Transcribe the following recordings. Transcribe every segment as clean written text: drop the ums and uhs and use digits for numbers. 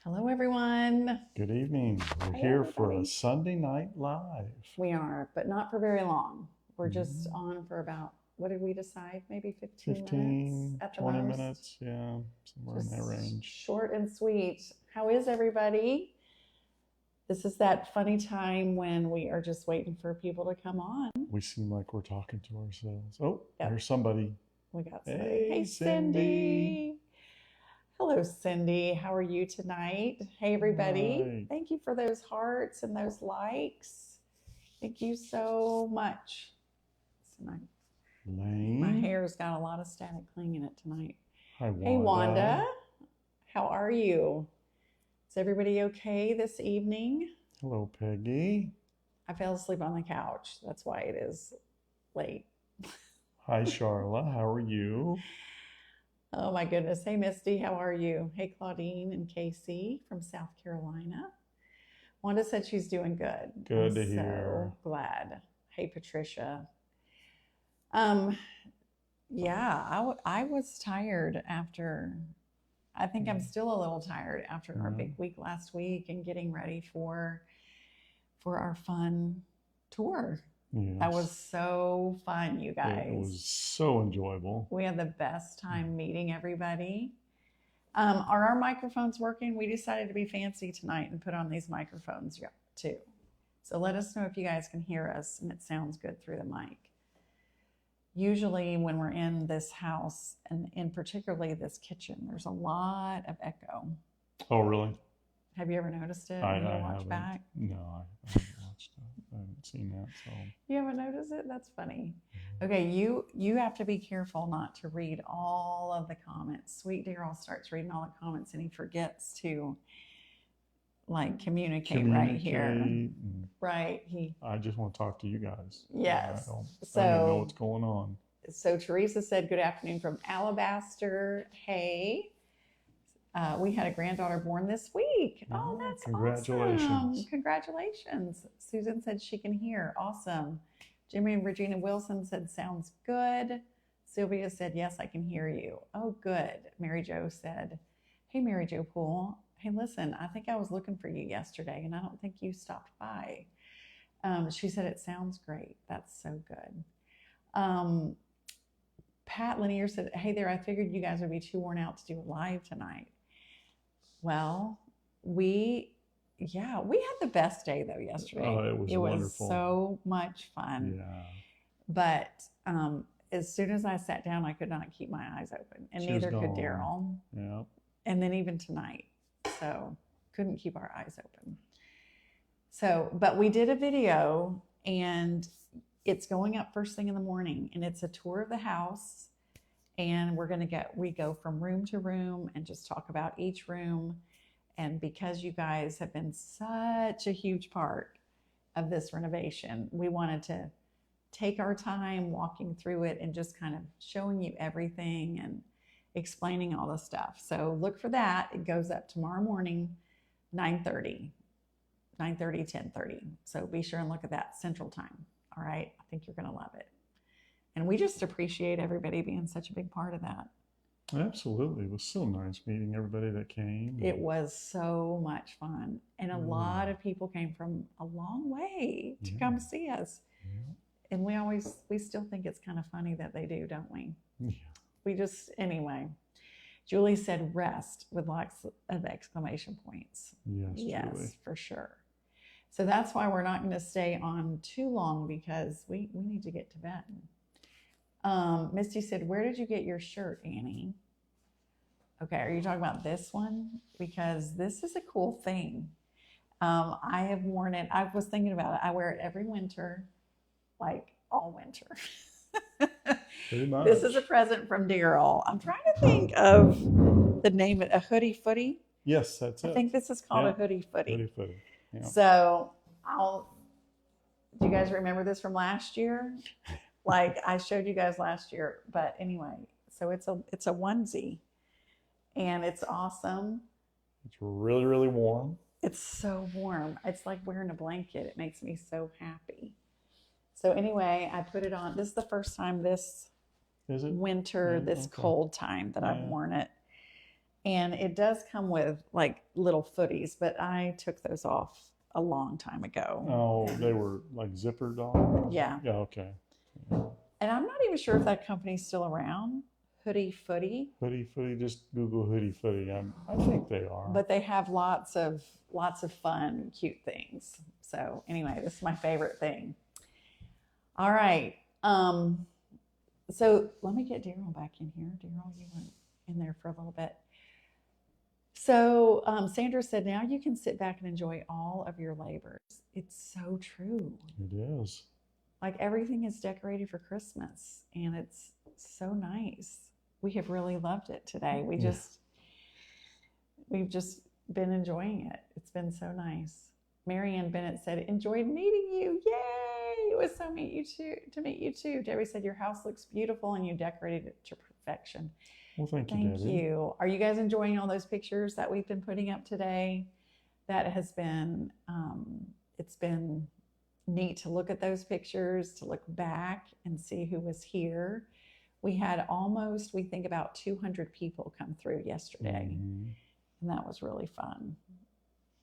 Hello, everyone. Good evening. We're Hi, here for a everybody. Sunday Night Live. We are, but not for very long. We're just on for about, what did we decide? Maybe 15 minutes 15, at the 20 most. minutes, yeah, somewhere in that range. Short and sweet. How is everybody? This is that funny time when we are just waiting for people to come on. We seem like we're talking to ourselves. Oh, Yep. There's somebody. We got somebody. Hey, Cindy. Hello, Cindy. How are you tonight? Hey, everybody. Right. Thank you for those hearts and those likes. Thank you so much. My hair's got a lot of static cling in it tonight. Hi, Wanda. Hey, Wanda. How are you? Is everybody okay this evening? Hello, Peggy. I fell asleep on the couch. That's why it is late. Hi, Charla. How are you? Oh, my goodness. Hey, Misty. How are you? Hey, Claudine and Casey from South Carolina. Wanda said she's doing good. Good to hear. So glad. Hey, Patricia. Yeah, I was tired after, I think I'm still a little tired after our big week last week and getting ready for our fun tour. Yes. That was so fun, you guys. It was so enjoyable. We had the best time meeting everybody. Are our microphones working? We decided to be fancy tonight and put on these microphones too. So let us know if you guys can hear us and it sounds good through the mic. Usually when we're in this house, and in particularly this kitchen, there's a lot of echo. Oh, really? Have you ever noticed it? I When you watch haven't. back? No, I haven't watched it. I haven't seen that. So You haven't noticed it? That's funny. Okay, you have to be careful not to read all of the comments. Sweet Daryl starts reading all the comments and he forgets to like communicate right here. Right. I just want to talk to you guys. Yes. I don't even know what's going on. So Teresa said, good afternoon from Alabaster. Hey. We had a granddaughter born this week. Oh, that's congratulations. Awesome. Congratulations. Susan said she can hear. Awesome. Jimmy and Regina Wilson said, sounds good. Sylvia said, yes, I can hear you. Oh, good. Mary Jo said, hey, Mary Jo Poole. Hey, listen, I think I was looking for you yesterday and I don't think you stopped by. She said, it sounds great. That's so good. Pat Lanier said, hey there, I figured you guys would be too worn out to do a live tonight. Well, we had the best day though yesterday. Oh, it was wonderful. So much fun. Yeah. But as soon as I sat down, I could not keep my eyes open, and neither could Daryl. Yeah. And then even tonight, so couldn't keep our eyes open. So, but we did a video, and it's going up first thing in the morning, and it's a tour of the house. And we go from room to room and just talk about each room. And because you guys have been such a huge part of this renovation, we wanted to take our time walking through it and just kind of showing you everything and explaining all the stuff. So look for that. It goes up tomorrow morning, 9:30, 10:30. So be sure and look at that Central Time. All right. I think you're going to love it. And we just appreciate everybody being such a big part of that. Absolutely. It was so nice meeting everybody that came. It was so much fun. And a lot of people came from a long way to come see us. Yeah. And we still think it's kind of funny that they do, don't we? Yeah. Anyway. Julie said rest with lots of exclamation points. Yes, Julie. For sure. So that's why we're not going to stay on too long because we need to get to bed. Misty said, where did you get your shirt, Annie? Okay, are you talking about this one? Because this is a cool thing. I have worn it. I was thinking about it. I wear it every winter, like all winter. Pretty much. This is a present from Daryl. I'm trying to think of the name of a hoodie footy. Yes, that's it. I think this is called a hoodie footy. Hoodie footy. Yeah. So do you guys remember this from last year? Like I showed you guys last year, but anyway, so it's a onesie and it's awesome. It's really, really warm. It's so warm. It's like wearing a blanket. It makes me so happy. So anyway, I put it on. This is the first time this winter, this cold time that I've worn it. And it does come with like little footies, but I took those off a long time ago. Oh, they were like zippered on? Yeah. Yeah, okay. And I'm not even sure if that company's still around. Hoodie Footy. Hoodie Footy, just Google Hoodie Footy. I think they are. But they have lots of fun, cute things. So anyway, this is my favorite thing. All right. So let me get Daryl back in here. Daryl, you went in there for a little bit. So Sandra said, now you can sit back and enjoy all of your labors. It's so true. It is. Like everything is decorated for Christmas, and it's so nice. We have really loved it today. We've just been enjoying it. It's been so nice. Marianne Bennett said, enjoyed meeting you. Yay! It was so to meet you too. Debbie said, your house looks beautiful and you decorated it to perfection. Well, thank you, Thank Debbie. you. Are you guys enjoying all those pictures that we've been putting up today? That has been, it's been neat to look at those pictures, to look back and see who was here. We had almost, we think about 200 people come through yesterday. Mm-hmm. And that was really fun.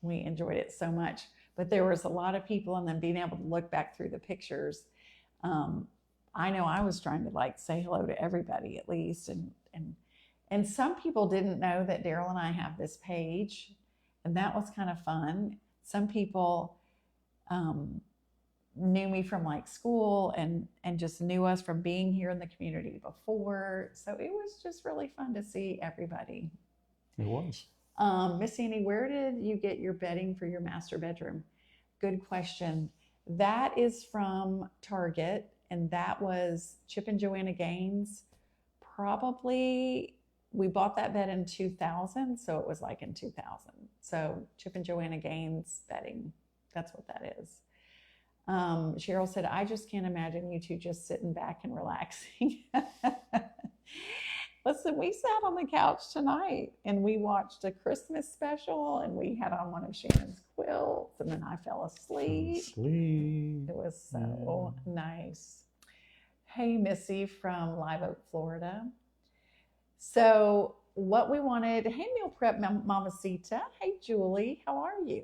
We enjoyed it so much, but there was a lot of people, and then being able to look back through the pictures. I know I was trying to like say hello to everybody at least. And some people didn't know that Daryl and I have this page, and that was kind of fun. Some people knew me from like school and just knew us from being here in the community before. So it was just really fun to see everybody. It was. Miss Annie, where did you get your bedding for your master bedroom? Good question. That is from Target, and that was Chip and Joanna Gaines. Probably, we bought that bed in 2000, so it was like in 2000. So Chip and Joanna Gaines bedding, that's what that is. Cheryl said, I just can't imagine you two just sitting back and relaxing. Listen, we sat on the couch tonight and we watched a Christmas special, and we had on one of Shannon's quilts, and then I fell asleep. It was so nice. Hey, Missy from Live Oak, Florida. So what we wanted, hey, Meal Prep Mamacita. Hey, Julie, how are you?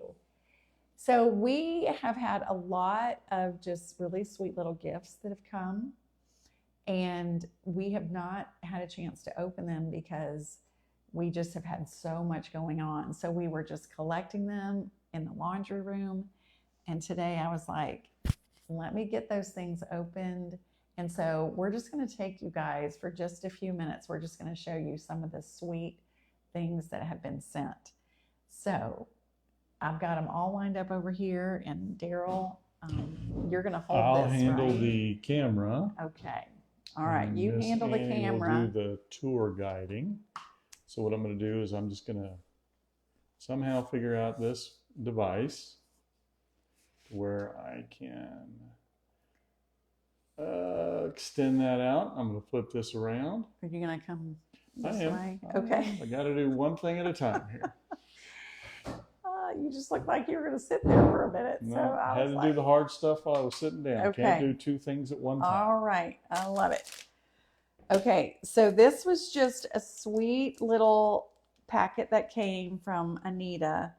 So we have had a lot of just really sweet little gifts that have come, and we have not had a chance to open them because we just have had so much going on. So we were just collecting them in the laundry room. And today I was like, let me get those things opened. And so we're just going to take you guys for just a few minutes. We're just going to show you some of the sweet things that have been sent. So I've got them all lined up over here. And Daryl, you're going to hold I'll this, handle right? the camera. Okay. All right. You Miss handle the Annie camera. will do the tour guiding. So what I'm going to do is I'm just going to somehow figure out this device where I can extend that out. I'm going to flip this around. Are you going to come I this am. way? Okay. I got to do one thing at a time here. You just looked like you were going to sit there for a minute. No, So I had to do the hard stuff while I was sitting down. Okay. Can't do two things at one time. All right. I love it. Okay. So this was just a sweet little packet that came from Anita.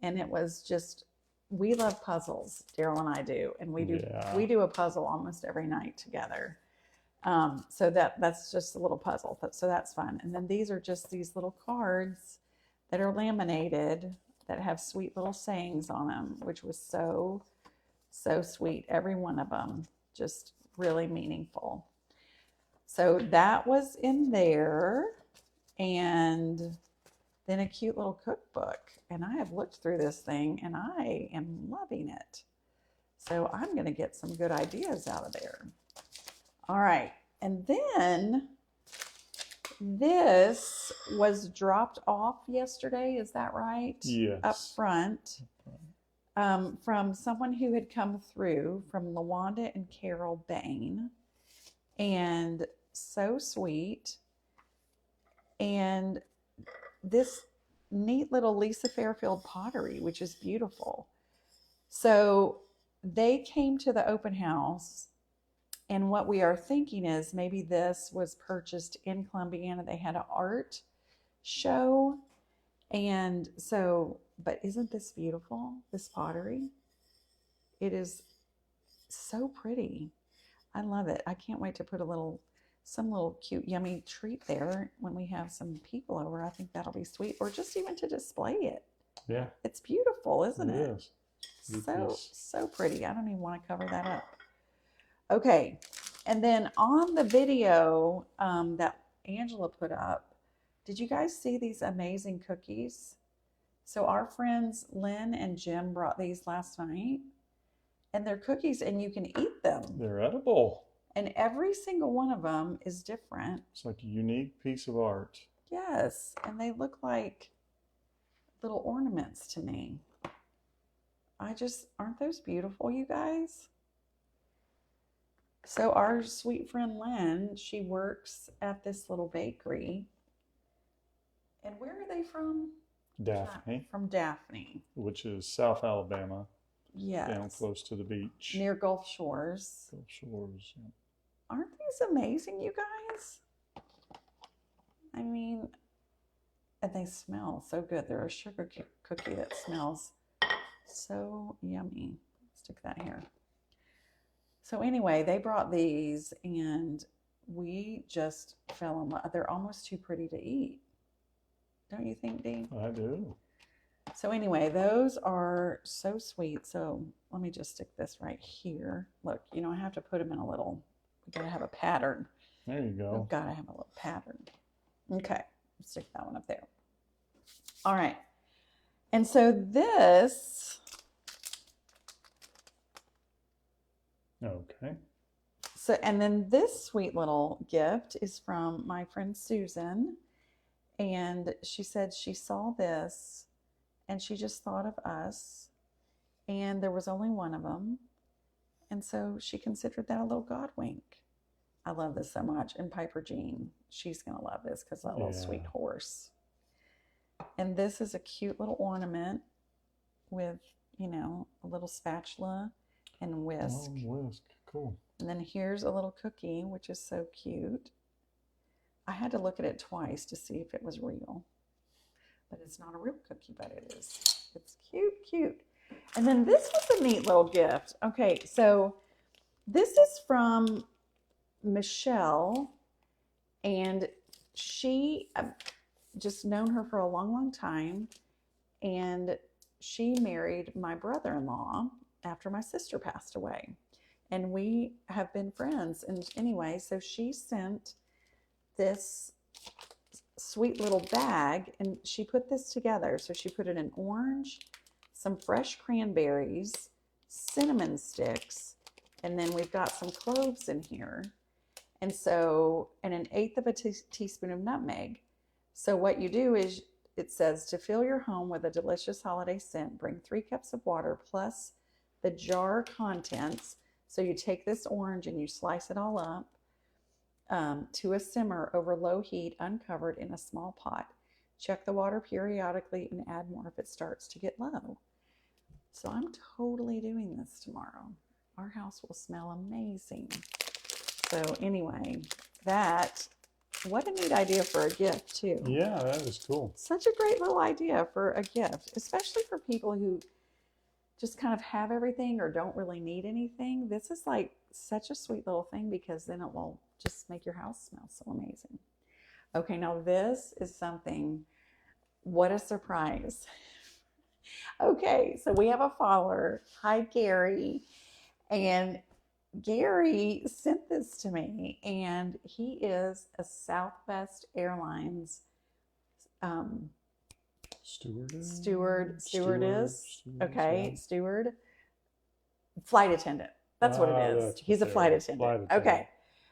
And it was just, we love puzzles, Daryl and I do. And we do a puzzle almost every night together. So that's just a little puzzle. So that's fun. And then these are just these little cards that are laminated that have sweet little sayings on them, which was so, so sweet. Every one of them just really meaningful. So that was in there. And then a cute little cookbook. And I have looked through this thing and I am loving it. So I'm going to get some good ideas out of there. All right. And then this was dropped off yesterday. Is that right? Yes. Up front. From someone who had come through, from LaWanda and Carol Bain. And so sweet. And this neat little Lisa Fairfield pottery, which is beautiful. So they came to the open house, and what we are thinking is maybe this was purchased in Columbiana. They had an art show, And so, but isn't this beautiful, this pottery? It is so pretty. I love it. I can't wait to put some little cute, yummy treat there when we have some people over. I think that'll be sweet, or just even to display it. Yeah. It's beautiful, isn't it? It is. So pretty. I don't even want to cover that up. Okay. And then on the video that Angela put up, did you guys see these amazing cookies? So our friends Lynn and Jim brought these last night, and they're cookies and you can eat them. They're edible. And every single one of them is different. It's like a unique piece of art. Yes, and they look like little ornaments to me. Aren't those beautiful, you guys? So our sweet friend Lynn, she works at this little bakery. And where are they from? Daphne. From Daphne. Which is South Alabama. Yes. Down close to the beach. Near Gulf Shores. Gulf Shores, yeah. Aren't these amazing, you guys? I mean, and they smell so good. They're a sugar cookie that smells so yummy. Stick that here. So anyway, they brought these and we just fell in love. They're almost too pretty to eat. Don't you think, Dean? I do. So anyway, those are so sweet. So let me just stick this right here. Look, I have to put them in we got to have a pattern. There you go. We've got to have a little pattern. Okay, stick that one up there. All right. And so this. Okay. So, and then this sweet little gift is from my friend Susan. And she said she saw this and she just thought of us. And there was only one of them. And so she considered that a little God wink. I love this so much. And Piper Jean, she's going to love this because that little sweet horse. And this is a cute little ornament with, a little spatula and whisk. Oh, whisk. Cool. And then here's a little cookie, which is so cute. I had to look at it twice to see if it was real. But it's not a real cookie, but it is. It's cute, cute. And then this was a neat little gift. Okay, so this is from Michelle. And I've just known her for a long, long time. And she married my brother-in-law after my sister passed away. And we have been friends. And anyway, so she sent this sweet little bag and she put this together. So she put it in orange, some fresh cranberries, cinnamon sticks, and then we've got some cloves in here. And so, and an eighth of a teaspoon of nutmeg. So what you do is, it says, to fill your home with a delicious holiday scent, bring 3 cups of water plus the jar contents. So you take this orange and you slice it all up to a simmer over low heat, uncovered in a small pot. Check the water periodically and add more if it starts to get low. So I'm totally doing this tomorrow. Our house will smell amazing. So anyway, what a neat idea for a gift too. Yeah, that is cool. Such a great little idea for a gift, especially for people who just kind of have everything or don't really need anything. This is like such a sweet little thing because then it will just make your house smell so amazing. Okay, now this is something, what a surprise. Okay, so we have a follower. Hi, Gary. And Gary sent this to me, and he is a Southwest Airlines stewardess. Okay, yeah. steward, flight attendant. That's what it is. He's a flight attendant. Okay.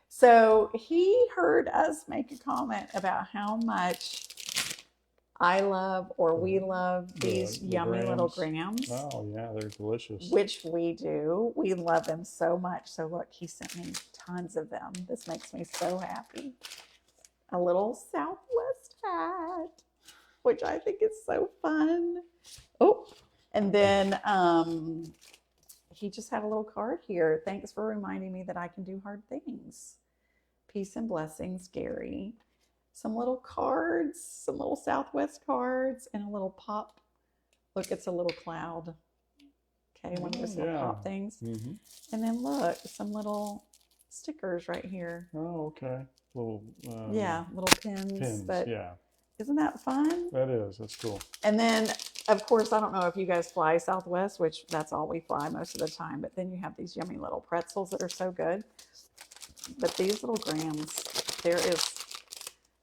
So he heard us make a comment about how much I love, or we love, these yummy little grams. Oh yeah, they're delicious. Which we do. We love them so much. So look, he sent me tons of them. This makes me so happy. A little Southwest hat, which I think is so fun. Oh, and then he just had a little card here. Thanks for reminding me that I can do hard things. Peace and blessings, Gary. some little cards, some little Southwest cards, and a little pop. Look, it's a little cloud. Okay, one of those little pop things. Mm-hmm. And then look, some little stickers right here. Oh, okay. Little little pins. But yeah. isn't that fun? That is. That's cool. And then, of course, I don't know if you guys fly Southwest, which that's all we fly most of the time. But then you have these yummy little pretzels that are so good. But these little grams,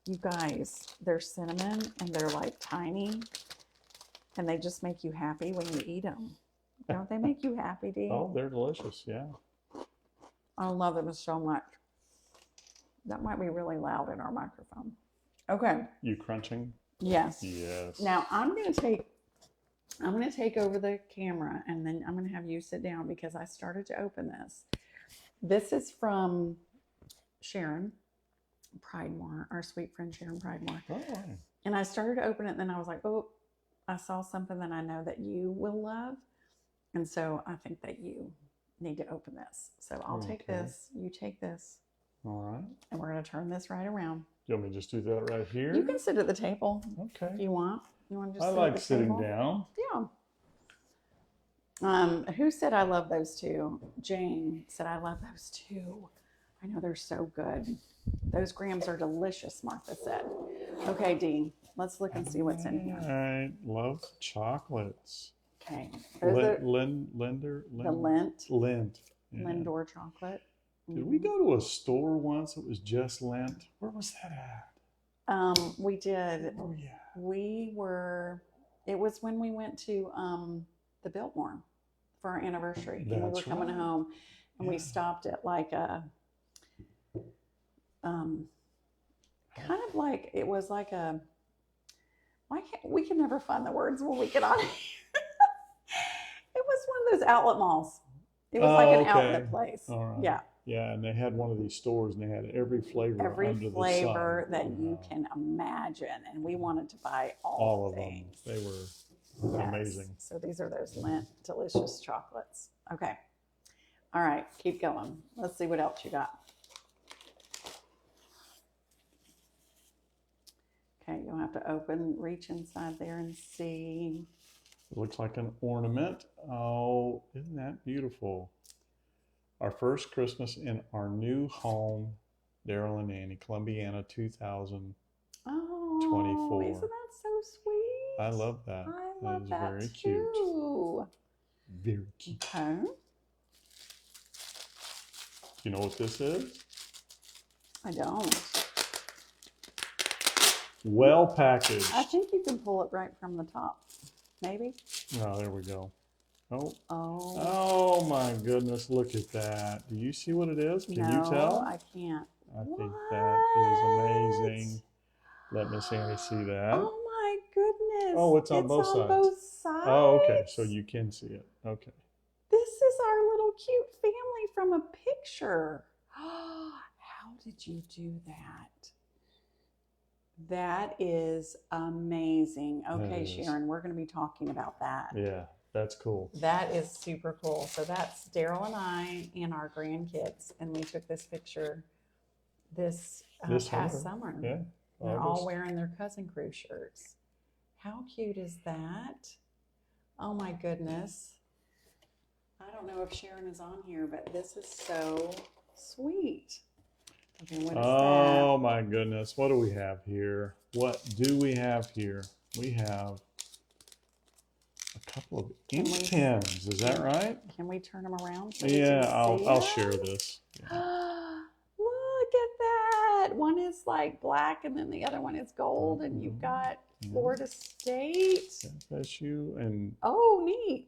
you guys, they're cinnamon and they're like tiny. And they just make you happy when you eat them. Don't they make you happy, Dee? Oh, they're delicious. Yeah. I love them so much. That might be really loud in our microphone. Okay. You crunching? Yes. Yes. Now I'm gonna take over the camera, and then I'm gonna have you sit down because I started to open this. This is from Sharon Pridemore, our sweet friend Sharon Pridemore. Oh, right. And I started to open it, and then I was like, oh, I saw something that I know that you will love. And so I think that you need to open this. So I'll take this, you take this. All right. And we're going to turn this right around. You want me to just do that right here? You can sit at the table. Okay. If you want. You want to just I sit like at the sitting table? down. Yeah. Who said I love those two? Jane said I love those two. I know they're so good. Those grams are delicious, Martha said. Okay, Dee, let's look and see what's in here. All right. Love chocolates. Okay. Lindor. The Lindt. Lindt. Yeah. Lindor chocolate. Did we go to a store once that was just Lindt? Where was that at? We did. Oh, yeah. It was when we went to the Biltmore for our anniversary. And we were coming home, and we stopped at like a, kind of like, it was like a, we can never find the words when we get on here. It was one of those outlet malls. It was like an outlet place. All right. Yeah. Yeah, and they had one of these stores, and they had every flavor under the sun. That you can imagine, and we wanted to buy all of things. them. They were amazing. So these are those Lindt delicious chocolates. Okay. All right, keep going. Let's see what else you got. Okay, you'll have to reach inside there and see. It looks like an ornament. Oh, isn't that beautiful? Our first Christmas in our new home, Daryl and Annie, Columbiana, 2024. Oh, isn't that so sweet? I love that. I love that that is very too. Cute. Very cute. Okay. You know what this is? I don't. Well packaged. I think you can pull it right from the top. Maybe. Oh, there we go. Oh. Oh. Oh my goodness, look at that. Do you see what it is? Can you tell? I can't. I think that is amazing. Let Miss Annie see that. Oh my goodness. Oh, it's on both sides. Both sides. Oh, okay. So you can see it. Okay. This is our little cute family from a picture. How did you do that? That is amazing. Okay, Sharon, we're going to be talking about that. Yeah, that's cool. That is super cool. So that's Daryl and I and our grandkids, and we took this picture this past summer. Yeah, they're all wearing their Cousin Crew shirts. How cute is that? Oh my goodness. I don't know if Sharon is on here, but this is so sweet. Okay, what is that? My goodness. What do we have here? What do we have here? We have a couple of ink pens. Is that right? Can we turn them around? So yeah, I'll share this. Yeah. Look at that. One is like black and then the other one is gold, and you've got Florida State. FSU and neat.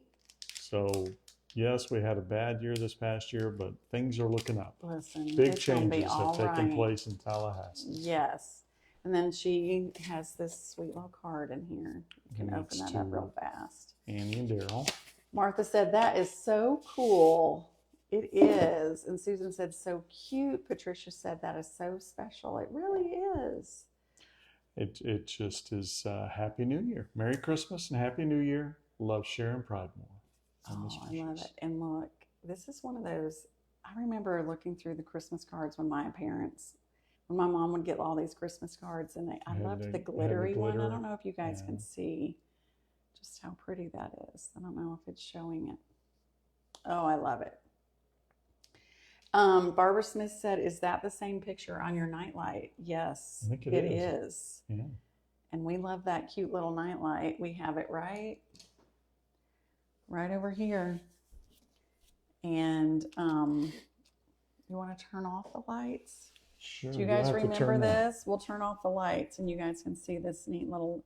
So yes, we had a bad year this past year, but things are looking up. Listen, big changes have taken place in Tallahassee. Yes. And then she has this sweet little card in here. You can open that up real fast. Annie and Daryl. Martha said, that is so cool. It is. And Susan said, so cute. Patricia said, that is so special. It really is. It just is Happy New Year. Merry Christmas and Happy New Year. Love, Sharon Pridemore. I love it. And look, this is one of those, I remember looking through the Christmas cards when my parents when my mom would get all these Christmas cards, and I Yeah, loved the the glittery one. I glitter. don't know if you guys Yeah. can see just how pretty that is. I don't know if it's showing it. Oh, I love it. Barbara Smith said, "Is that the same picture on your nightlight?" Yes, I think it it is. is. Yeah. And we love that cute little nightlight. We have it right over here. And you want to turn off the lights? Sure. Do you you'll guys have to remember turn that. this? We'll turn off the lights and you guys can see this neat little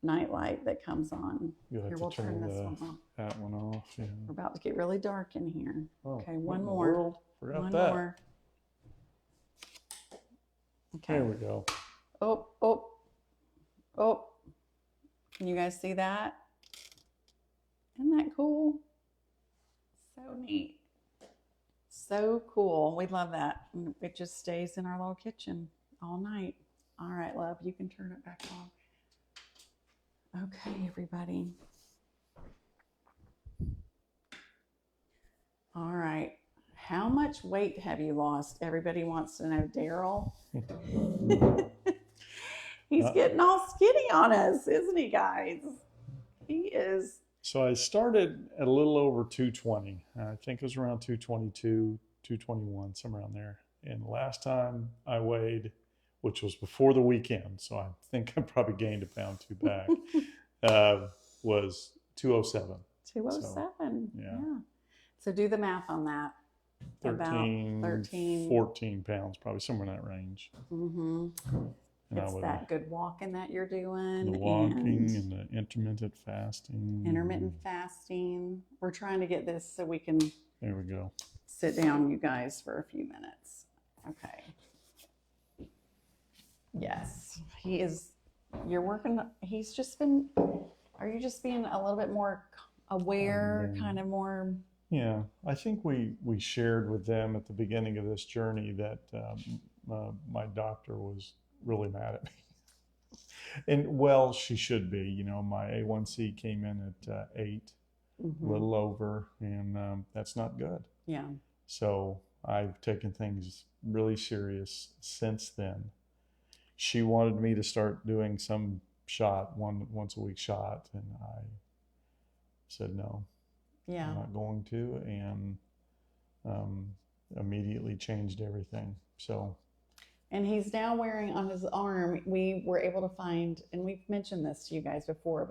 nightlight that comes on. You'll have Here, to we'll turn this one off. that one off. Yeah. We're about to get really dark in here. Oh, Okay, what one in the more. world? Forgot One that. more. Okay. There we go. Oh, oh, oh. Can you guys see that? Isn't that cool? So neat. So cool. We love that. It just stays in our little kitchen all night. All right, love, you can turn it back on. Okay, everybody. All right. How much weight have you lost? Everybody wants to know, Daryl. He's getting all skinny on us, isn't he, guys? He is. So I started at a little over 220. I think it was around 222, 221, somewhere around there. And last time I weighed, which was before the weekend, so I think I probably gained a pound or two back, was 207. 207. So, yeah. So do the math on that. 13, About 13. 14 pounds, probably somewhere in that range. Mm-hmm. And it's that good walking that you're doing. The walking and the intermittent fasting. Intermittent fasting. We're trying to get this so we can There we go. sit down, you guys, for a few minutes. Okay. Yes, he is. You're working. He's just been. Are you just being a little bit more aware, kind of more? Yeah, I think we shared with them at the beginning of this journey that my doctor was really mad at me. And well, she should be. You know, my A1C came in at 8, a little over, and that's not good. Yeah. So I've taken things really serious since then. She wanted me to start doing some once a week shot, and I said no. Yeah. I'm not going to, and immediately changed everything. So. And he's now wearing on his arm, we were able to find, and we've mentioned this to you guys before,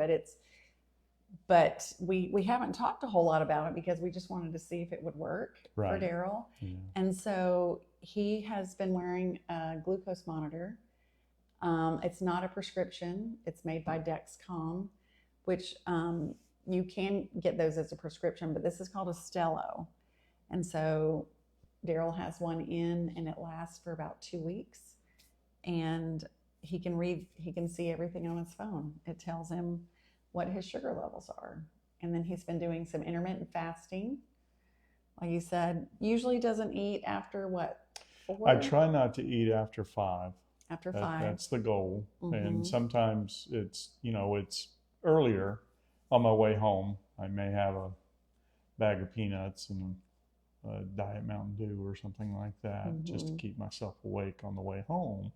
but we haven't talked a whole lot about it because we just wanted to see if it would work for Daryl. Yeah. And so he has been wearing a glucose monitor. It's not a prescription. It's made by Dexcom, which you can get those as a prescription, but this is called a Stello. And so Daryl has one in, and it lasts for about 2 weeks. And he can see everything on his phone. It tells him what his sugar levels are. And then he's been doing some intermittent fasting. Like you said, usually doesn't eat after what, 4? I try not to eat after 5. After 5. That's the goal. And sometimes it's earlier. On my way home, I may have a bag of peanuts and a Diet Mountain Dew or something like that, just to keep myself awake on the way home.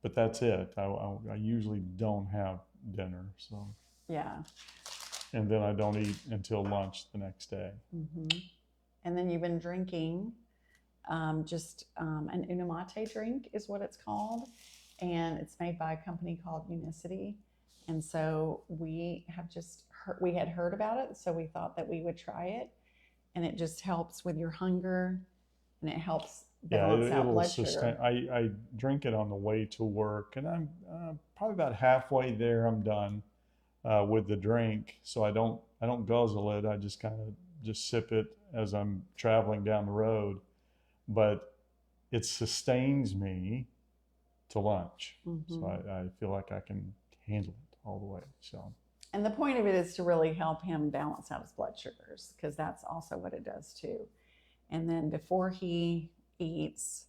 But that's it. I usually don't have dinner. So. Yeah. And then I don't eat until lunch the next day. And then you've been drinking an Unamate drink is what it's called. And it's made by a company called Unicity. And so we had heard about it, so we thought that we would try it. And it just helps with your hunger, and it helps balance out blood sugar. I drink it on the way to work, and I'm probably about halfway there. I'm done with the drink, so I don't guzzle it. I just kind of just sip it as I'm traveling down the road. But it sustains me to lunch, so I feel like I can handle it all the way. So. And the point of it is to really help him balance out his blood sugars, because that's also what it does too. And then before he eats,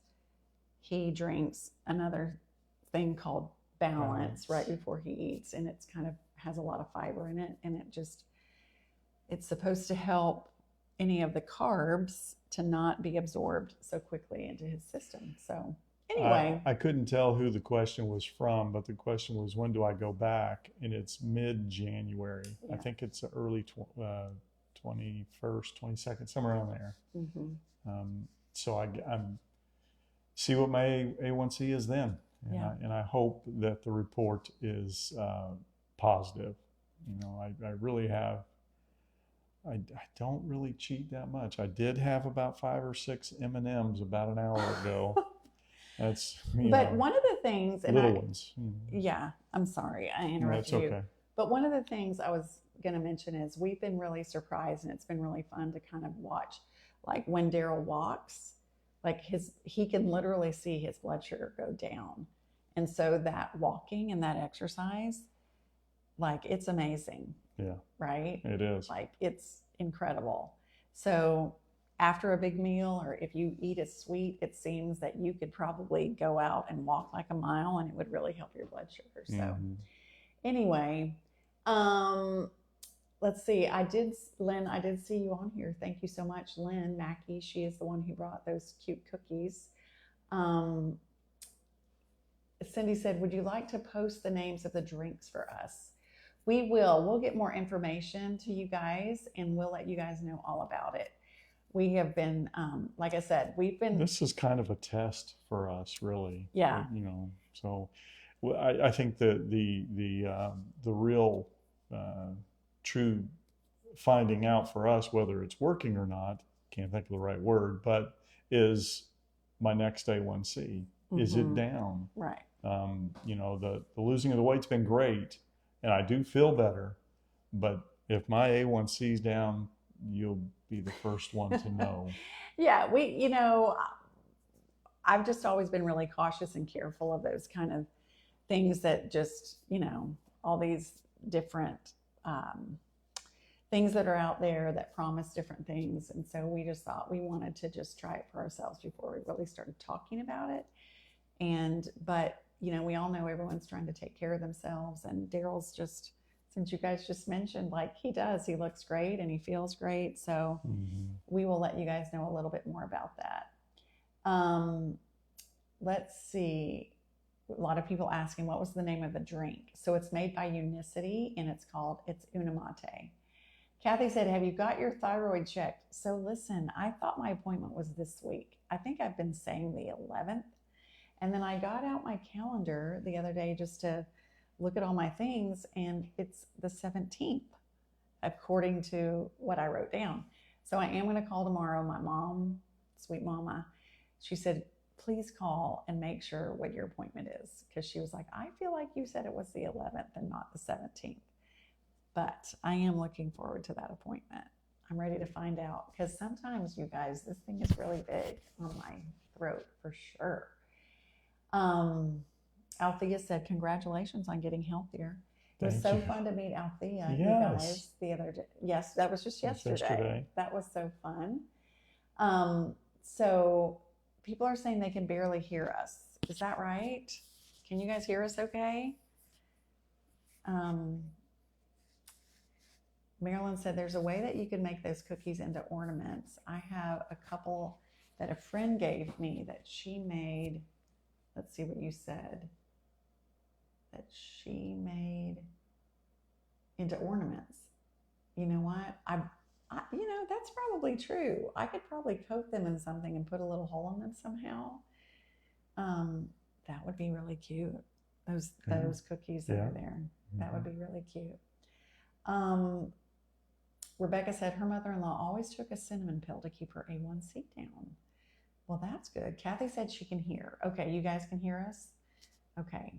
he drinks another thing called Balance right before he eats, and it's kind of has a lot of fiber in it, and it's supposed to help any of the carbs to not be absorbed so quickly into his system. So Anyway, I couldn't tell who the question was from, but the question was, when do I go back? And it's mid-January. Yeah. I think it's early 21st, 22nd, somewhere around there. So I'm see what my A1C is then. And, Yeah. I hope that the report is positive. I really have, I don't really cheat that much. I did have about 5 or 6 M&Ms about an hour ago. That's, but one of the things, and little ones. Yeah, I'm sorry, I interrupted That's you. okay. But one of the things I was going to mention is we've been really surprised, and it's been really fun to kind of watch, like when Daryl walks, like he can literally see his blood sugar go down. And so that walking and that exercise, like, it's amazing. Yeah. Right? It is. Like, it's incredible. So after a big meal, or if you eat a sweet, it seems that you could probably go out and walk like a mile and it would really help your blood sugar. So anyway, let's see. Lynn, I did see you on here. Thank you so much, Lynn Mackey. She is the one who brought those cute cookies. Cindy said, would you like to post the names of the drinks for us? We will. We'll get more information to you guys, and we'll let you guys know all about it. We have been, like I said, this is kind of a test for us, really. Yeah. So I think the real true finding out for us, whether it's working or not, can't think of the right word, but is my next A1C. Is it down? Right. The losing of the weight's been great, and I do feel better, but if my A1C is down, you'll be the first one to know. Yeah, I've just always been really cautious and careful of those kind of things that just, all these different things that are out there that promise different things. And so we just thought we wanted to just try it for ourselves before we really started talking about it. But we all know everyone's trying to take care of themselves, and Daryl's just, since you guys just mentioned, like, he looks great and he feels great. So we will let you guys know a little bit more about that. Let's see. A lot of people asking, what was the name of the drink? So it's made by Unicity, and it's Unamate. Kathy said, have you got your thyroid checked? So listen, I thought my appointment was this week. I think I've been saying the 11th. And then I got out my calendar the other day just to look at all my things, and it's the 17th, according to what I wrote down. So I am going to call tomorrow. My mom, sweet mama, she said, please call and make sure what your appointment is, because she was like, I feel like you said it was the 11th and not the 17th. But I am looking forward to that appointment. I'm ready to find out, because sometimes, you guys, this thing is really big on my throat for sure. Althea said, congratulations on getting healthier. It was so fun to meet Althea, you guys, the other day. Yes, that was just yesterday. That was so fun. So people are saying they can barely hear us. Is that right? Can you guys hear us okay? Marilyn said, there's a way that you can make those cookies into ornaments. I have a couple that a friend gave me that she made. Let's see what you said. That she made into ornaments. You know what? That's probably true. I could probably coat them in something and put a little hole in them somehow. That would be really cute. Those cookies that are there. That would be really cute. Rebecca said her mother-in-law always took a cinnamon pill to keep her A1C down. Well, that's good. Kathy said she can hear. Okay, you guys can hear us? Okay.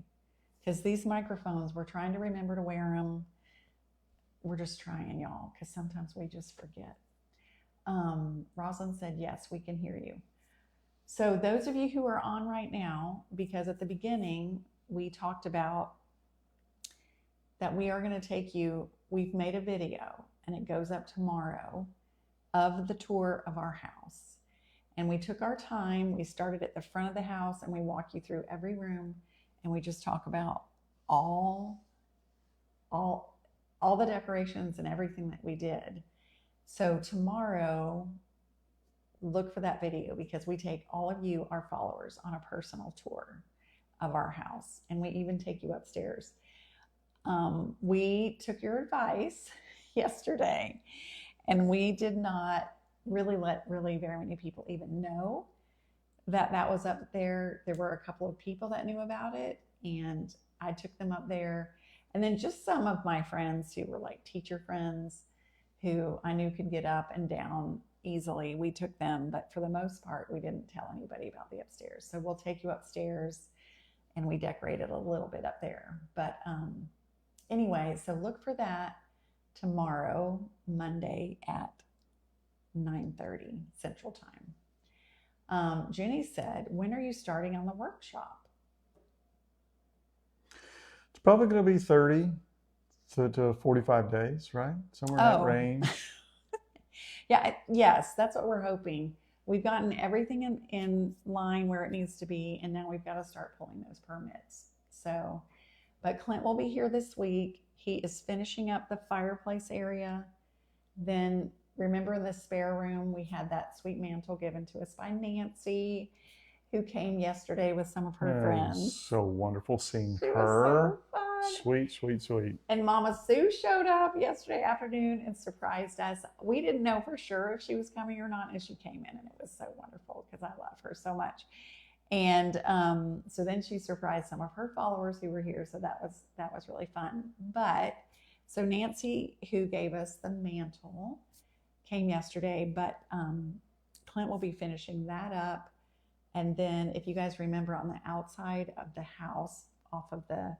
Because these microphones, we're trying to remember to wear them. We're just trying, y'all, because sometimes we just forget. Rosalind said, yes, we can hear you. So those of you who are on right now, because at the beginning, we talked about that we are going to take you, we've made a video, and it goes up tomorrow, of the tour of our house. And we took our time. We started at the front of the house, and we walk you through every room, and we just talk about all the decorations and everything that we did. So tomorrow look for that video because we take all of you, our followers, on a personal tour of our house, and we even take you upstairs. We took your advice yesterday, and we did not really let very many people even know that that was up there. There were a couple of people that knew about it, and I took them up there. And then just some of my friends who were like teacher friends who I knew could get up and down easily, we took them. But for the most part, we didn't tell anybody about the upstairs. So we'll take you upstairs, and we decorated a little bit up there. But anyway, so look for that tomorrow, Monday at 9:30 Central Time. Jenny said, when are you starting on the workshop? It's probably going to be 30 to 45 days, right? Somewhere in that range. Yeah, yes, that's what we're hoping. We've gotten everything in line where it needs to be, and now we've got to start pulling those permits. So, but Clint will be here this week. He is finishing up the fireplace area. Then remember in the spare room, we had that sweet mantle given to us by Nancy, who came yesterday with some of her friends. So wonderful seeing She her. was so fun. Sweet, sweet, sweet. And Mama Sue showed up yesterday afternoon and surprised us. We didn't know for sure if she was coming or not, and she came in, and it was so wonderful because I love her so much. And so then she surprised some of her followers who were here, so that was really fun. But so Nancy, who gave us the mantle, came yesterday, but Clint will be finishing that up. And then if you guys remember, on the outside of the house, off of the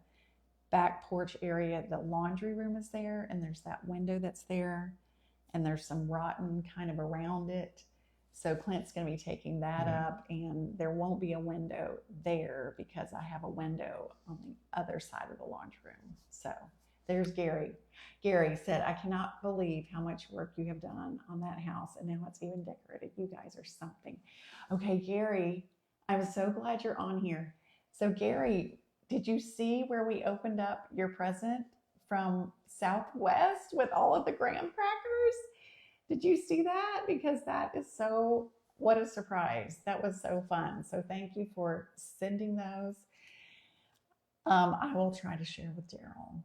back porch area, the laundry room is there, and there's that window that's there, and there's some rotten kind of around it. So Clint's going to be taking that up, and there won't be a window there because I have a window on the other side of the laundry room. So there's Gary. Gary said, I cannot believe how much work you have done on that house, and now it's even decorated. You guys are something. Okay, Gary, I'm so glad you're on here. So Gary, did you see where we opened up your present from Southwest with all of the graham crackers? Did you see that? Because that is so, what a surprise. That was so fun. So thank you for sending those. I will try to share with Daryl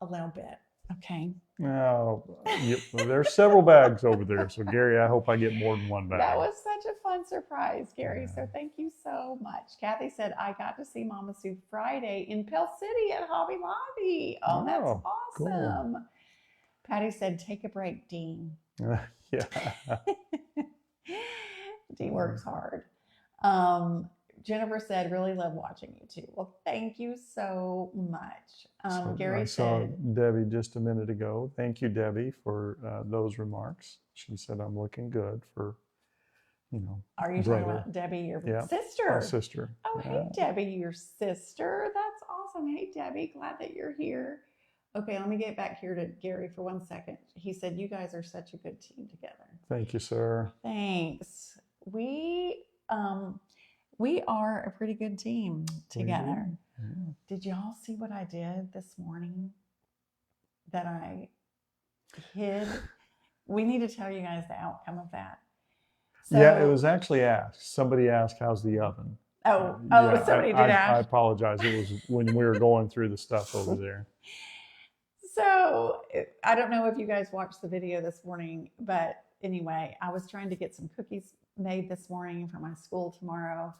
a little bit. Okay. Yep. There's several bags over there. So Gary, I hope I get more than one bag. That was such a fun surprise, Gary. So thank you so much. Kathy said, I got to see Mama Sue Friday in Pell City at Hobby Lobby. Oh, that's awesome. Cool. Patty said, take a break, Dean. Yeah. Dean works hard. Jennifer said, really love watching you too. Well, thank you so much. Gary said, Debbie just a minute ago. Thank you, Debbie, for those remarks. She said I'm looking good for, Are you talking about Debbie, your sister? My sister. Oh, hey, Debbie, your sister. That's awesome. Hey, Debbie, glad that you're here. Okay, let me get back here to Gary for 1 second. He said, you guys are such a good team together. Thank you, sir. Thanks. We are a pretty good team together. Yeah. Did y'all see what I did this morning that I hid? We need to tell you guys the outcome of that. So, yeah, it was actually asked. Somebody asked, how's the oven? Somebody did ask. I apologize. It was when we were going through the stuff over there. So I don't know if you guys watched the video this morning, but anyway, I was trying to get some cookies made this morning for my school tomorrow.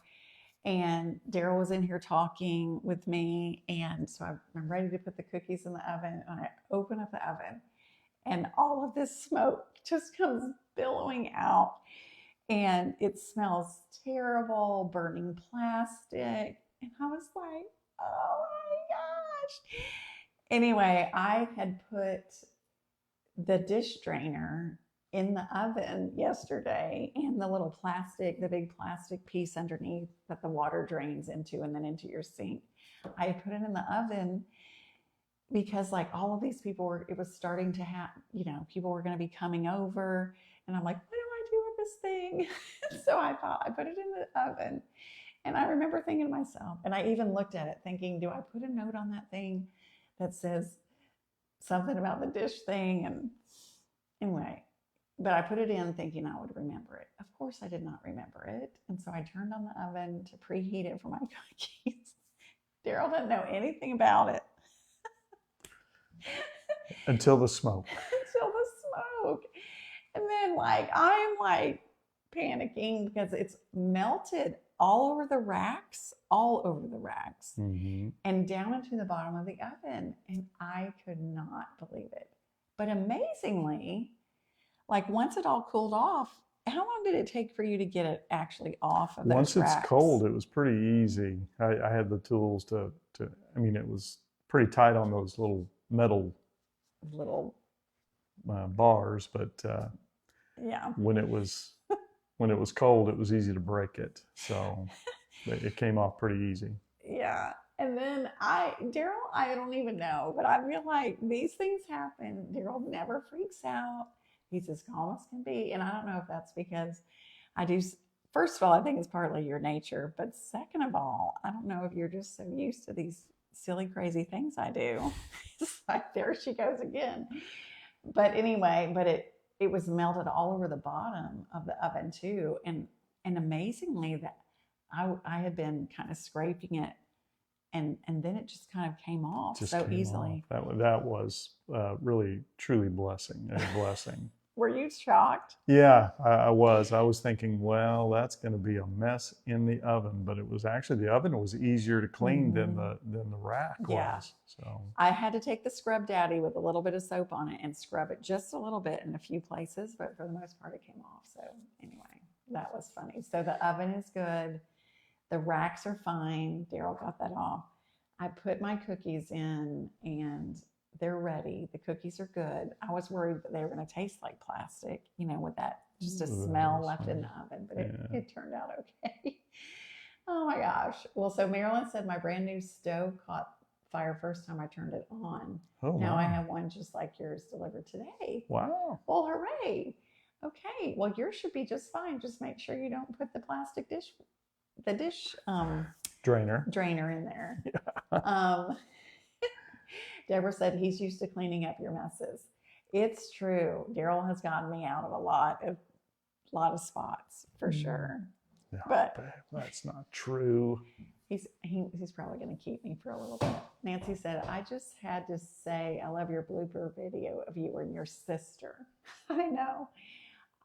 And Daryl was in here talking with me. And so I'm ready to put the cookies in the oven. And I open up the oven, and all of this smoke just comes billowing out. And it smells terrible, burning plastic. And I was like, oh my gosh. Anyway, I had put the dish drainer in the oven yesterday, and the big plastic piece underneath that the water drains into and then into your sink. I put it in the oven because all of these people it was starting to happen, people were going to be coming over, and I'm like, what do I do with this thing? So I thought I put it in the oven, and I remember thinking to myself, and I even looked at it thinking, do I put a note on that thing that says something about the dish thing? And anyway, but I put it in thinking I would remember it. Of course, I did not remember it. And so I turned on the oven to preheat it for my cookies. Daryl didn't know anything about it. Until the smoke. Until the smoke. And then I'm like panicking because it's melted all over the racks, Mm-hmm. and down into the bottom of the oven. And I could not believe it. But amazingly, like once it all cooled off, how long did it take for you to get it actually off of those Once racks? it's cold, it was pretty easy. I had the tools to, I mean, it was pretty tight on those little metal bars, but yeah, when it was cold, it was easy to break it. So it came off pretty easy. Yeah. And then Daryl, I don't even know, but I feel like these things happen. Daryl never freaks out. He's as calm as can be. And I don't know if that's because first of all, I think it's partly your nature. But second of all, I don't know if you're just so used to these silly, crazy things I do. It's like, there she goes again. But anyway, it was melted all over the bottom of the oven too. And amazingly, that I had been kind of scraping it, and then it just kind of came off so easily. That was really, truly a blessing. Were you shocked? Yeah, I was. I was thinking, well, that's going to be a mess in the oven, but it was actually, the oven was easier to clean than the rack was. So I had to take the Scrub Daddy with a little bit of soap on it and scrub it just a little bit in a few places, but for the most part, it came off. So anyway, that was funny. So the oven is good. The racks are fine. Daryl got that off. I put my cookies in and they're ready. The cookies are good. I was worried that they were going to taste like plastic, with that just a smell left in the oven, but it turned out okay. Oh my gosh. Well, so Marilyn said my brand new stove caught fire first time I turned it on. Oh, now wow. I have one just like yours delivered today. Wow. Well, hooray. Okay. Well, yours should be just fine. Just make sure you don't put the plastic dish drainer in there. Yeah. Deborah said he's used to cleaning up your messes. It's true. Daryl has gotten me out of a lot of spots for sure. No, but that's not true. He's probably going to keep me for a little bit. Nancy said, I just had to say I love your blooper video of you and your sister. I know.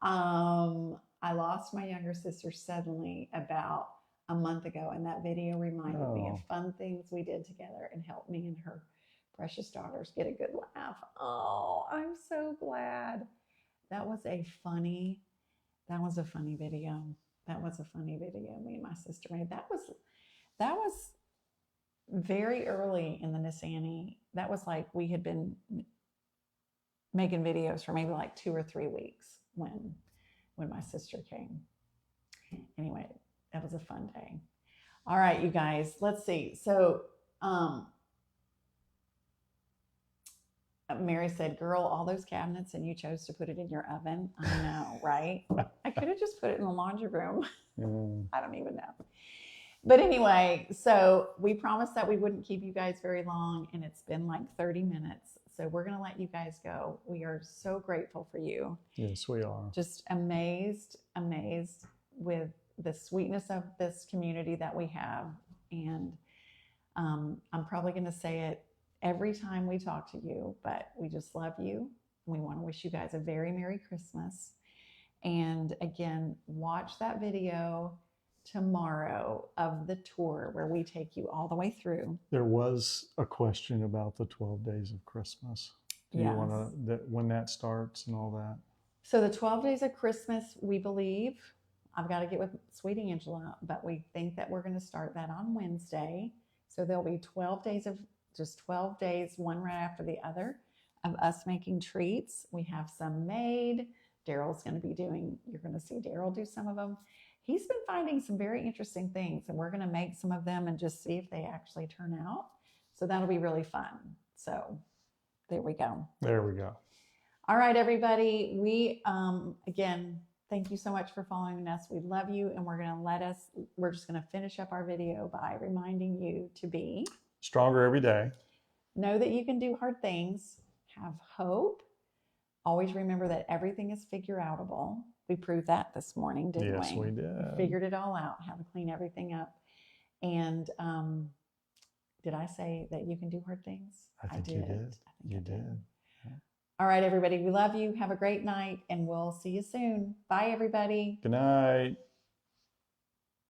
I lost my younger sister suddenly about a month ago, and that video reminded me of fun things we did together and helped me and her precious daughters get a good laugh. Oh, I'm so glad. That was a funny video. That was a funny video me and my sister made. That was very early in the Nisani. That was like we had been making videos for maybe like 2 or 3 weeks when my sister came. Anyway, that was a fun day. All right, you guys, let's see. So Mary said, girl, all those cabinets and you chose to put it in your oven. I know, right? I could have just put it in the laundry room. I don't even know. But anyway, so we promised that we wouldn't keep you guys very long, and it's been like 30 minutes. So we're going to let you guys go. We are so grateful for you. Yes, we are. Just amazed with the sweetness of this community that we have. And I'm probably going to say it every time we talk to you, but we just love you. We want to wish you guys a very Merry Christmas. And again, watch that video tomorrow of the tour where we take you all the way through. There was a question about the 12 days of Christmas. Do you want to, when that starts and all that? So the 12 days of Christmas, we believe, I've got to get with Sweetie Angela, but we think that we're going to start that on Wednesday. So there'll be 12 days of just 12 days, one right after the other, of us making treats. We have some made. Daryl's going to be doing, you're going to see Daryl do some of them. He's been finding some very interesting things, and we're going to make some of them and just see if they actually turn out. So that'll be really fun. So there we go. There we go. All right, everybody. We, again, thank you so much for following us. We love you, and we're just going to finish up our video by reminding you to be stronger every day. Know that you can do hard things. Have hope. Always remember that everything is figure outable. We proved that this morning, didn't we? Yes, we did. We figured it all out, how to clean everything up. And did I say that you can do hard things? I think you did. I did. Yeah. All right, everybody. We love you. Have a great night, and we'll see you soon. Bye, everybody. Good night.